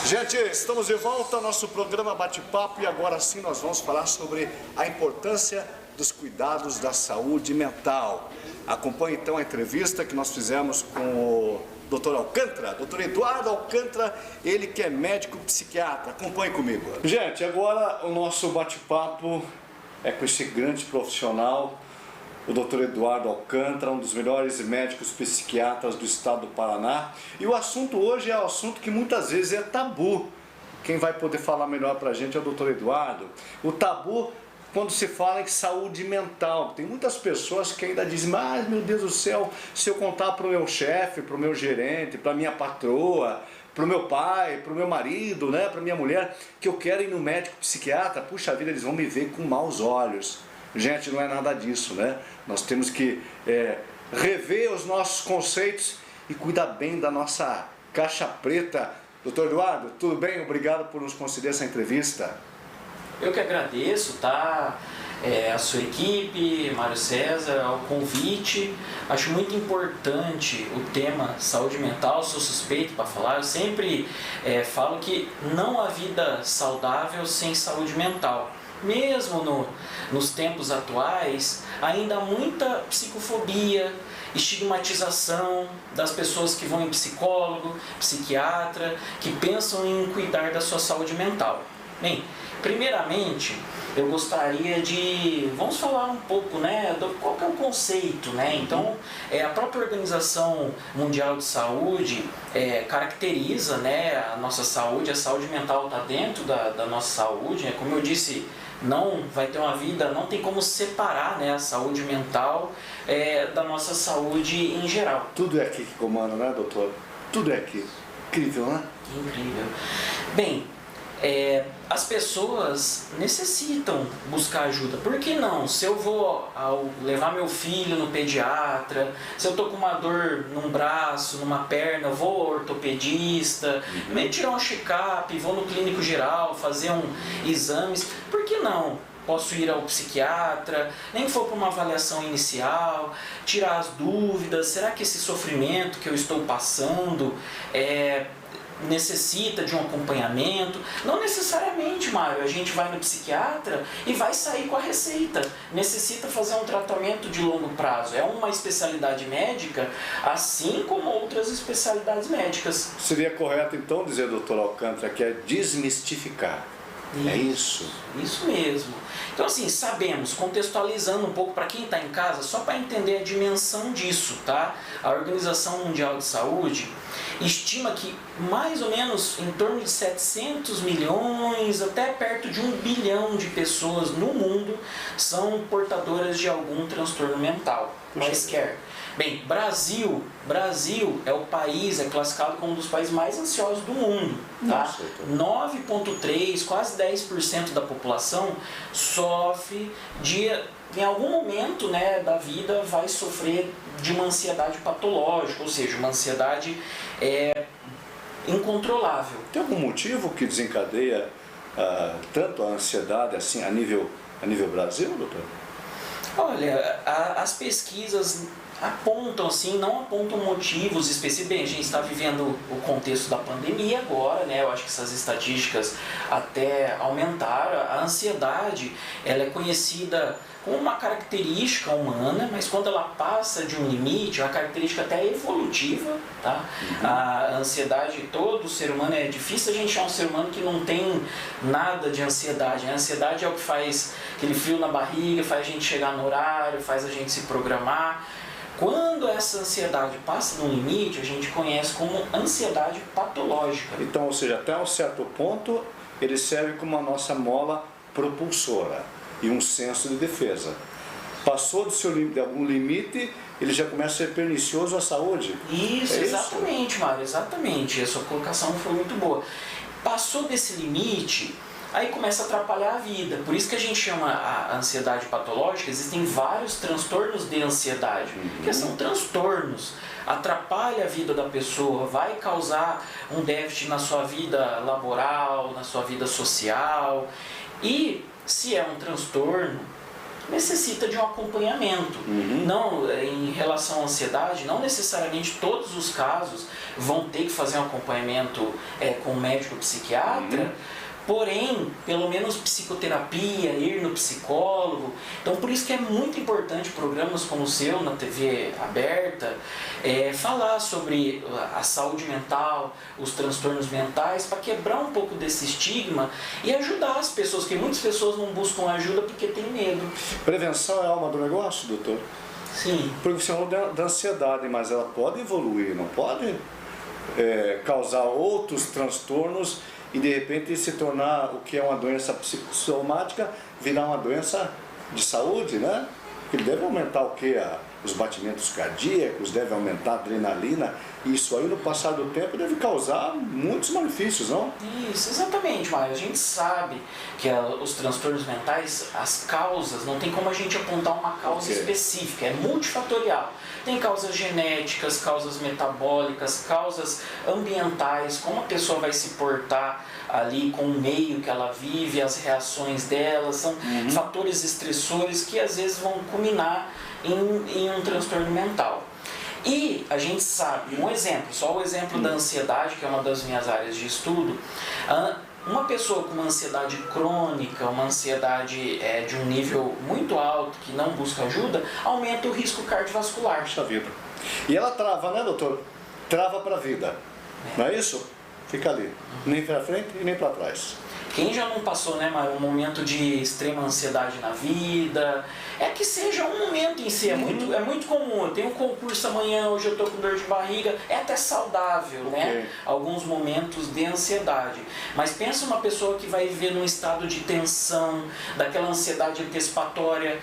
Gente, estamos de volta ao nosso programa Bate-Papo e agora sim nós vamos falar sobre a importância dos cuidados da saúde mental. Acompanhe então a entrevista que nós fizemos com o Dr. Alcântara, Dr. Eduardo Alcântara, ele que é médico psiquiatra. Acompanhe comigo. Gente, agora o nosso bate-papo é com esse grande profissional, o Dr. Eduardo Alcântara, um dos melhores médicos psiquiatras do estado do Paraná. E o assunto hoje é um assunto que muitas vezes é tabu. Quem vai poder falar melhor pra gente é o Dr. Eduardo. O tabu quando se fala em saúde mental. Tem muitas pessoas que ainda dizem, mas meu Deus do céu, se eu contar para o meu chefe, para o meu gerente, para a minha patroa, para o meu pai, para o meu marido, né, para minha mulher, que eu quero ir no médico psiquiatra, puxa vida, eles vão me ver com maus olhos. Gente, não é nada disso, né? Nós temos que rever os nossos conceitos e cuidar bem da nossa caixa preta. Doutor Eduardo, tudo bem? Obrigado por nos conceder essa entrevista. Eu que agradeço, tá? A sua equipe, Mário César, ao convite. Acho muito importante o tema saúde mental, sou suspeito para falar. Eu sempre falo que não há vida saudável sem saúde mental. Mesmo nos tempos atuais, ainda há muita psicofobia, estigmatização das pessoas que vão em psicólogo, psiquiatra, que pensam em cuidar da sua saúde mental. Bem, primeiramente, eu gostaria de... Vamos falar um pouco, né, qual que é o conceito, né? Então, a própria Organização Mundial de Saúde caracteriza, né, a nossa saúde, a saúde mental está dentro da nossa saúde, né? Como eu disse, não vai ter uma vida, não tem como separar, né, a saúde mental da nossa saúde em geral. Tudo é aqui que comanda, né, doutor? Tudo é aqui. Incrível, né? Incrível. Bem, as pessoas necessitam buscar ajuda. Por que não? Se eu vou levar meu filho no pediatra, se eu estou com uma dor num braço, numa perna, eu vou ao ortopedista, me tirar um check-up, vou no clínico geral, fazer exames. Por que não? Posso ir ao psiquiatra, nem que for para uma avaliação inicial, tirar as dúvidas. Será que esse sofrimento que eu estou passando necessita de um acompanhamento? Não necessariamente, Mário, a gente vai no psiquiatra e vai sair com a receita. Necessita fazer um tratamento de longo prazo. É uma especialidade médica, assim como outras especialidades médicas. Seria correto então dizer, doutor Alcântara, que é desmistificar. É isso? Isso mesmo. Então assim, sabemos, contextualizando um pouco para quem está em casa, só para entender a dimensão disso, tá? A Organização Mundial de Saúde estima que mais ou menos em torno de 700 milhões, até perto de 1 bilhão de pessoas no mundo são portadoras de algum transtorno mental, quaisquer. Bem, Brasil é o país, é classificado como um dos países mais ansiosos do mundo. Tá? 9,3%, quase 10% da população sofre em algum momento, né, da vida vai sofrer de uma ansiedade patológica, ou seja, uma ansiedade incontrolável. Tem algum motivo que desencadeia tanto a ansiedade assim a nível Brasil, doutor? Olha, as pesquisas apontam assim, não apontam motivos específicos. Bem, a gente está vivendo o contexto da pandemia agora, né? Eu acho que essas estatísticas até aumentaram. A ansiedade, ela é conhecida como uma característica humana, mas quando ela passa de um limite, é uma característica até evolutiva, tá? A ansiedade, todo ser humano, é difícil a gente achar um ser humano que não tem nada de ansiedade. A ansiedade é o que faz aquele frio na barriga, faz a gente chegar no horário, faz a gente se programar. Quando essa ansiedade passa no limite, a gente conhece como ansiedade patológica. Então, ou seja, até um certo ponto, ele serve como a nossa mola propulsora e um senso de defesa. Passou de algum limite, ele já começa a ser pernicioso à saúde. Isso, exatamente, Mário, exatamente. A sua colocação foi muito boa. Passou desse limite, aí começa a atrapalhar a vida. Por isso que a gente chama a ansiedade patológica. Existem vários transtornos de ansiedade, que são transtornos. Atrapalha a vida da pessoa, vai causar um déficit na sua vida laboral, na sua vida social. E se é um transtorno, necessita de um acompanhamento. Não, em relação à ansiedade, não necessariamente todos os casos vão ter que fazer um acompanhamento com um médico psiquiatra, porém, pelo menos psicoterapia, ir no psicólogo. Então, por isso que é muito importante programas como o seu, na TV aberta, falar sobre a saúde mental, os transtornos mentais, para quebrar um pouco desse estigma e ajudar as pessoas, porque muitas pessoas não buscam ajuda porque tem medo. Prevenção é a alma do negócio, doutor? Sim. Porque você falou da ansiedade, mas ela pode evoluir, não pode causar outros transtornos e de repente se tornar o que é uma doença psicossomática, virar uma doença de saúde, né? Que deve aumentar o que? Os batimentos cardíacos, deve aumentar a adrenalina, e isso aí no passar do tempo deve causar muitos malefícios, não? Isso, exatamente, Mário. A gente sabe que os transtornos mentais, as causas, não tem como a gente apontar uma causa específica, é multifatorial. Tem causas genéticas, causas metabólicas, causas ambientais, como a pessoa vai se portar ali com o meio que ela vive, as reações dela, são fatores estressores que às vezes vão culminar em um transtorno mental. E a gente sabe, um exemplo, só o exemplo da ansiedade, que é uma das minhas áreas de estudo. Uma pessoa com uma ansiedade crônica, uma ansiedade de um nível muito alto, que não busca ajuda, aumenta o risco cardiovascular. Puxa vida. E ela trava, né, doutor? Trava para a vida, não é isso? Fica ali, nem para frente e nem para trás. Quem já não passou, né, Mário, um momento de extrema ansiedade na vida, que seja um momento em si, é muito comum. Eu tenho um concurso amanhã, hoje eu estou com dor de barriga, é até saudável, né? Alguns momentos de ansiedade. Mas pensa uma pessoa que vai viver num estado de tensão, daquela ansiedade antecipatória,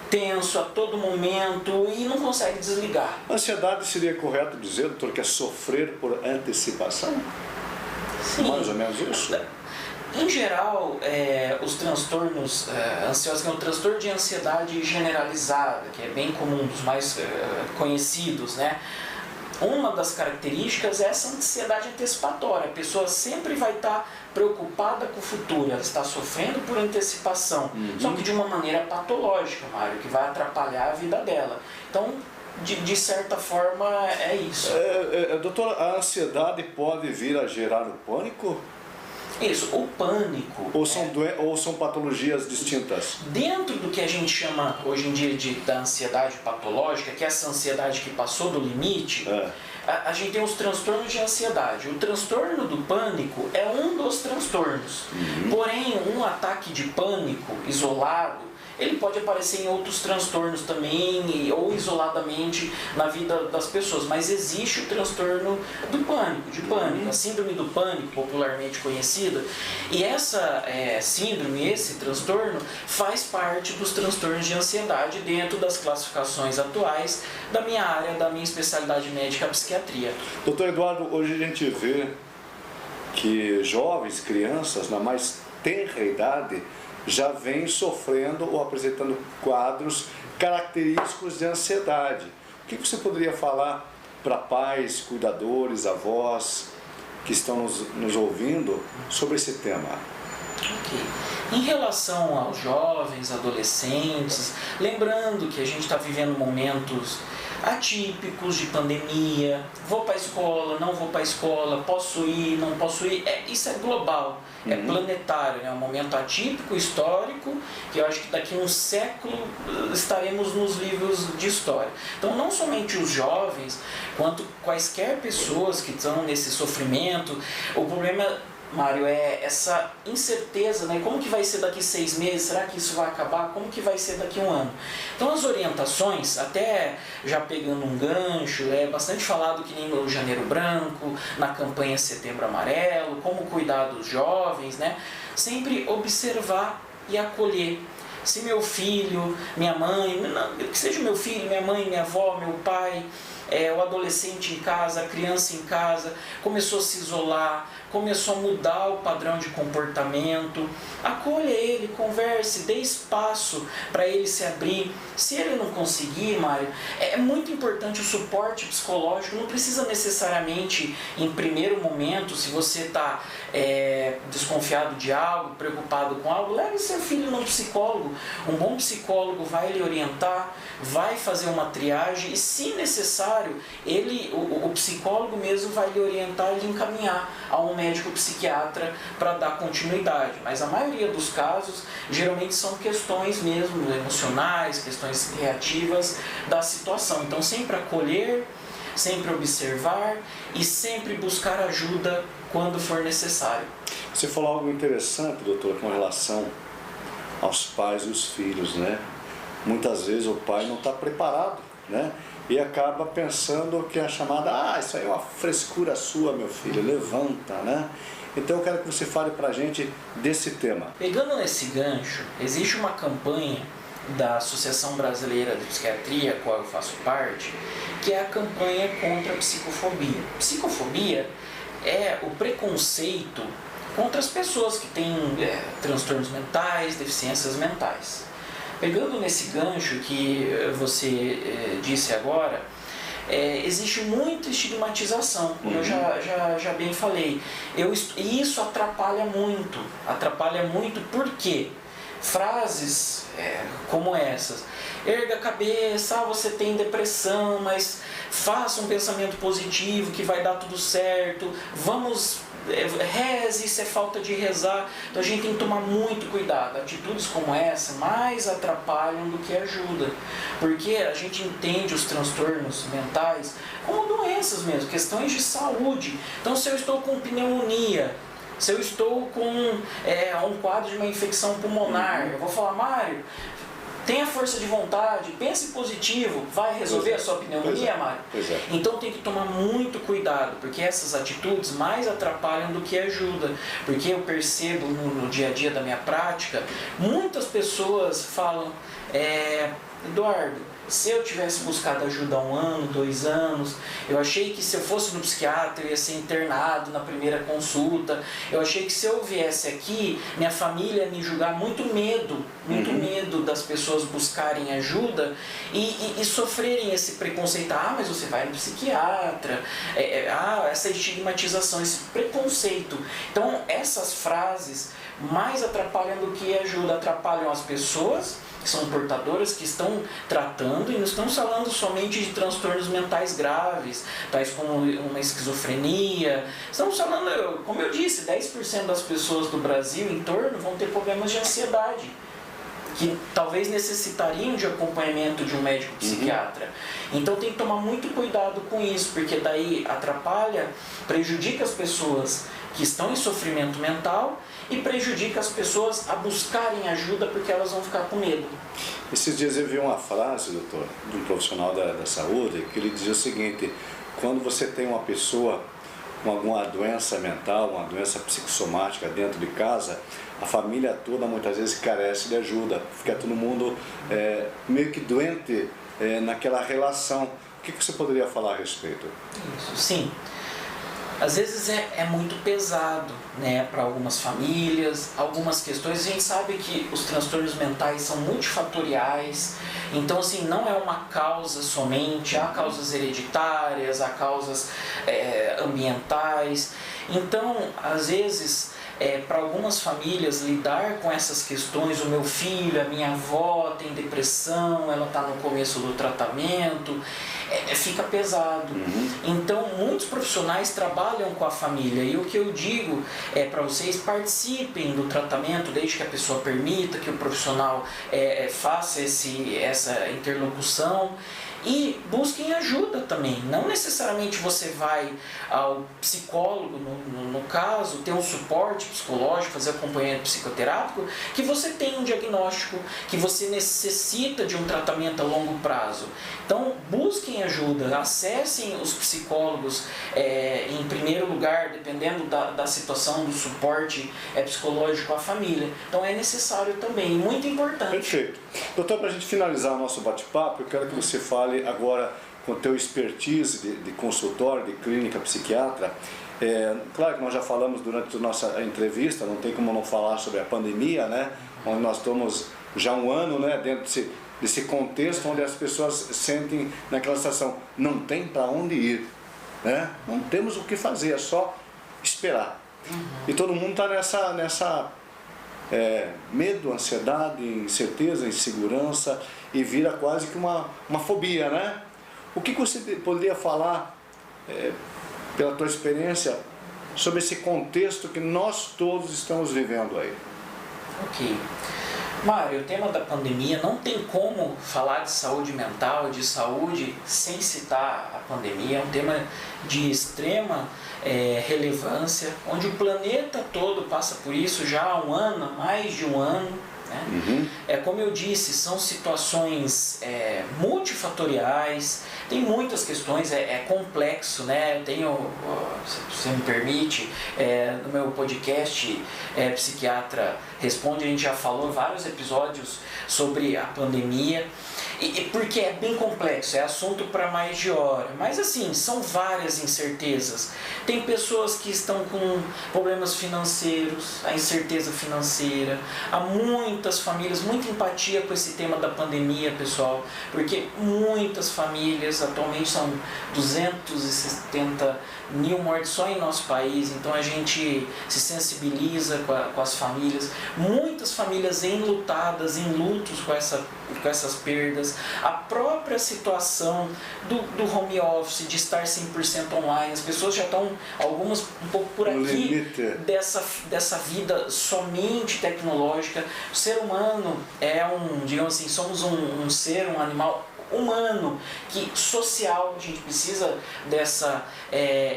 tenso a todo momento e não consegue desligar. Ansiedade seria correto dizer, doutor, que é sofrer por antecipação? Sim. Mais ou menos isso? Em geral, os transtornos ansiosos, que é o transtorno de ansiedade generalizada, que é bem comum, dos mais conhecidos, né? Uma das características é essa ansiedade antecipatória. A pessoa sempre vai estar preocupada com o futuro, ela está sofrendo por antecipação, só que de uma maneira patológica, Mário, que vai atrapalhar a vida dela. Então, de certa forma, é isso. Doutor, a ansiedade pode vir a gerar o pânico? Isso, o pânico... Ou são patologias distintas? Dentro do que a gente chama hoje em dia da ansiedade patológica, que é essa ansiedade que passou do limite, a gente tem os transtornos de ansiedade. O transtorno do pânico é um dos transtornos. Porém, um ataque de pânico isolado, ele pode aparecer em outros transtornos também, ou isoladamente na vida das pessoas. Mas existe o transtorno do pânico, de pânico, a síndrome do pânico, popularmente conhecida. E essa síndrome, esse transtorno, faz parte dos transtornos de ansiedade dentro das classificações atuais da minha área, da minha especialidade médica, a psiquiatria. Doutor Eduardo, hoje a gente vê que jovens, crianças, na mais tenra idade, já vem sofrendo ou apresentando quadros característicos de ansiedade. O que você poderia falar para pais, cuidadores, avós que estão nos ouvindo sobre esse tema? Em relação aos jovens, adolescentes, lembrando que a gente está vivendo momentos atípicos de pandemia, vou para a escola, não vou para a escola, posso ir, não posso ir, isso é global, é planetário, é um momento atípico, histórico, que eu acho que daqui a um século estaremos nos livros de história. Então não somente os jovens, quanto quaisquer pessoas que estão nesse sofrimento, o problema, Mário, é essa incerteza, né? Como que vai ser daqui 6 meses? Será que isso vai acabar? Como que vai ser daqui a 1 ano? Então as orientações, até já pegando um gancho, é bastante falado que nem no Janeiro Branco, na campanha Setembro Amarelo, como cuidar dos jovens, né? Sempre observar e acolher. Se meu filho, minha mãe, que seja meu filho, minha mãe, minha avó, meu pai, o adolescente em casa, a criança em casa, começou a se isolar, começou a mudar o padrão de comportamento. Acolha ele, converse, dê espaço para ele se abrir. Se ele não conseguir, Mário, é muito importante o suporte psicológico. Não precisa necessariamente, em primeiro momento, se você está desconfiado de algo, preocupado com algo, leve seu filho num psicólogo. Um bom psicólogo vai lhe orientar, vai fazer uma triagem e, se necessário, o psicólogo mesmo vai lhe orientar e lhe encaminhar a um médico psiquiatra para dar continuidade. Mas a maioria dos casos, geralmente são questões mesmo emocionais, questões reativas da situação. Então, sempre acolher, sempre observar e sempre buscar ajuda quando for necessário. Você falou algo interessante, doutor, com relação aos pais e os filhos, né? Muitas vezes o pai não está preparado, né? E acaba pensando que a chamada, isso aí é uma frescura sua, meu filho, levanta, né? Então eu quero que você fale pra gente desse tema. Pegando nesse gancho, existe uma campanha da Associação Brasileira de Psiquiatria, a qual eu faço parte, que é a campanha contra a psicofobia. Psicofobia é o preconceito contra as pessoas que têm transtornos mentais, deficiências mentais. Pegando nesse gancho que você disse agora, existe muita estigmatização, como eu já bem falei. E isso atrapalha muito, porque frases como essas: erga a cabeça, você tem depressão, mas faça um pensamento positivo que vai dar tudo certo, reze, isso é falta de rezar. Então a gente tem que tomar muito cuidado. Atitudes como essa mais atrapalham do que ajudam, porque a gente entende os transtornos mentais como doenças mesmo, questões de saúde. Então, se eu estou com pneumonia, se eu estou com um quadro de uma infecção pulmonar, eu vou falar: Mário, tenha força de vontade, pense positivo, vai resolver a sua pneumonia, Mário? Então tem que tomar muito cuidado, porque essas atitudes mais atrapalham do que ajudam. Porque eu percebo no dia a dia da minha prática, muitas pessoas falam: Eduardo, se eu tivesse buscado ajuda há 1 ano, 2 anos, eu achei que se eu fosse no psiquiatra eu ia ser internado na primeira consulta, eu achei que se eu viesse aqui, minha família ia me julgar. Muito medo das pessoas buscarem ajuda e sofrerem esse preconceito. Mas você vai no psiquiatra, essa estigmatização, esse preconceito. Então essas frases mais atrapalham do que ajudam, atrapalham as pessoas que são portadoras, que estão tratando, e não estamos falando somente de transtornos mentais graves, tais como uma esquizofrenia. Estamos falando, como eu disse, 10% das pessoas do Brasil em torno vão ter problemas de ansiedade, que talvez necessitariam de acompanhamento de um médico psiquiatra. Então tem que tomar muito cuidado com isso, porque daí atrapalha, prejudica as pessoas que estão em sofrimento mental e prejudica as pessoas a buscarem ajuda, porque elas vão ficar com medo. Esses dias eu vi uma frase, doutor, de um profissional da saúde, que ele dizia o seguinte: quando você tem uma pessoa com alguma doença mental, uma doença psicossomática dentro de casa, a família toda muitas vezes carece de ajuda, fica todo mundo meio que doente naquela relação. O que você poderia falar a respeito? Isso, sim. Às vezes é muito pesado, né, para algumas famílias, algumas questões. A gente sabe que os transtornos mentais são multifatoriais, então assim, não é uma causa somente, há causas hereditárias, há causas ambientais. Então, às vezes, para algumas famílias, lidar com essas questões: o meu filho, a minha avó tem depressão, ela está no começo do tratamento, fica pesado. Então, muitos profissionais trabalham com a família, e o que eu digo para vocês: participem do tratamento, desde que a pessoa permita, que o profissional faça essa interlocução. E busquem ajuda também. Não necessariamente você vai ao psicólogo, no caso, ter um suporte psicológico, fazer acompanhamento psicoterápico, que você tem um diagnóstico, que você necessita de um tratamento a longo prazo. Então, busquem ajuda, acessem os psicólogos em primeiro lugar, dependendo da situação, do suporte psicológico à família. Então, é necessário também, muito importante. Perfeito. Doutor, para a gente finalizar o nosso bate-papo, eu quero que você fale agora com o teu expertise de consultório, de clínica psiquiatra. Claro que nós já falamos durante a nossa entrevista, não tem como não falar sobre a pandemia, né? Onde nós estamos já um ano, né, dentro desse contexto onde as pessoas sentem naquela situação, não tem para onde ir, né? Não temos o que fazer, é só esperar. E todo mundo está nessa medo, ansiedade, incerteza, insegurança, e vira quase que uma fobia, né? O que você poderia falar, pela tua experiência, sobre esse contexto que nós todos estamos vivendo aí? Ok. Mário, o tema da pandemia, não tem como falar de saúde mental, de saúde, sem citar a pandemia. É um tema de extrema relevância, onde o planeta todo passa por isso já há um ano, mais de um ano. Né? Como eu disse, são situações multifatoriais, tem muitas questões, é complexo, né? Eu tenho, se você me permite, no meu podcast Psiquiatra Responde, a gente já falou vários episódios sobre a pandemia, porque é bem complexo, é assunto para mais de hora, mas assim, são várias incertezas. Tem pessoas que estão com problemas financeiros, a incerteza financeira, há muitas famílias, muita empatia com esse tema da pandemia, pessoal, porque muitas famílias, atualmente são 270 mil mortes só em nosso país, então a gente se sensibiliza com as famílias, muitas famílias enlutadas, em lutos com essas perdas, a própria situação do home office, de estar 100% online, as pessoas já estão, algumas um pouco por aqui, dessa vida somente tecnológica. O ser humano digamos assim, somos um ser, um animal humano, social, a gente precisa dessa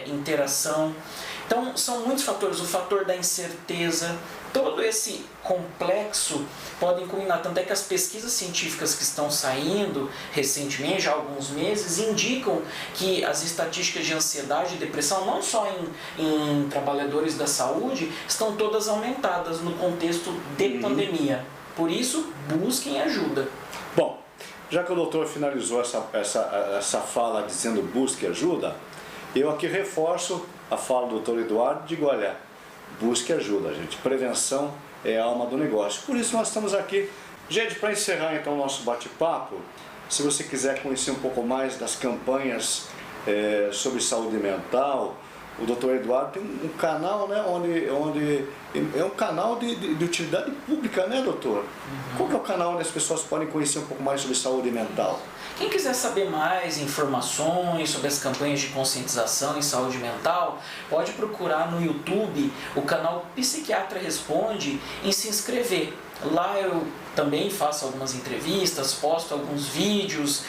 interação. Então são muitos fatores, o fator da incerteza, todo esse complexo podem culminar, tanto é que as pesquisas científicas que estão saindo recentemente, já há alguns meses, indicam que as estatísticas de ansiedade e depressão, não só em trabalhadores da saúde, estão todas aumentadas no contexto de pandemia. Por isso, busquem ajuda. Bom, já que o doutor finalizou essa fala dizendo busque ajuda, eu aqui reforço a fala do doutor Eduardo, digo, olha, busque ajuda, gente. Prevenção é a alma do negócio. Por isso nós estamos aqui. Gente, para encerrar então o nosso bate-papo, se você quiser conhecer um pouco mais das campanhas sobre saúde mental, o doutor Eduardo tem um canal, né, onde é um canal de utilidade pública, né, doutor? Qual que é o canal onde as pessoas podem conhecer um pouco mais sobre saúde mental? Quem quiser saber mais informações sobre as campanhas de conscientização em saúde mental, pode procurar no YouTube o canal Psiquiatra Responde e se inscrever. Lá eu também faço algumas entrevistas, posto alguns vídeos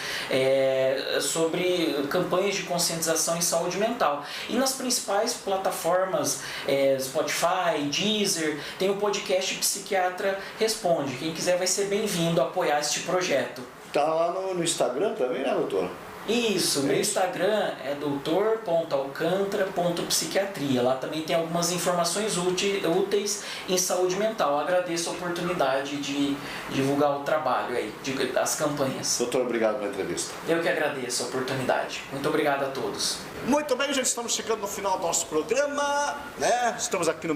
sobre campanhas de conscientização em saúde mental. E nas principais plataformas, Spotify, Deezer, tem o podcast Psiquiatra Responde. Quem quiser vai ser bem-vindo a apoiar este projeto. Tá lá no Instagram também, né, doutor? Isso, meu Instagram é doutor.alcantara.psiquiatria. Lá também tem algumas informações úteis em saúde mental. Agradeço a oportunidade de divulgar o trabalho aí, das campanhas. Doutor, obrigado pela entrevista. Eu que agradeço a oportunidade. Muito obrigado a todos. Muito bem, gente, estamos chegando no final do nosso programa, né? Estamos aqui no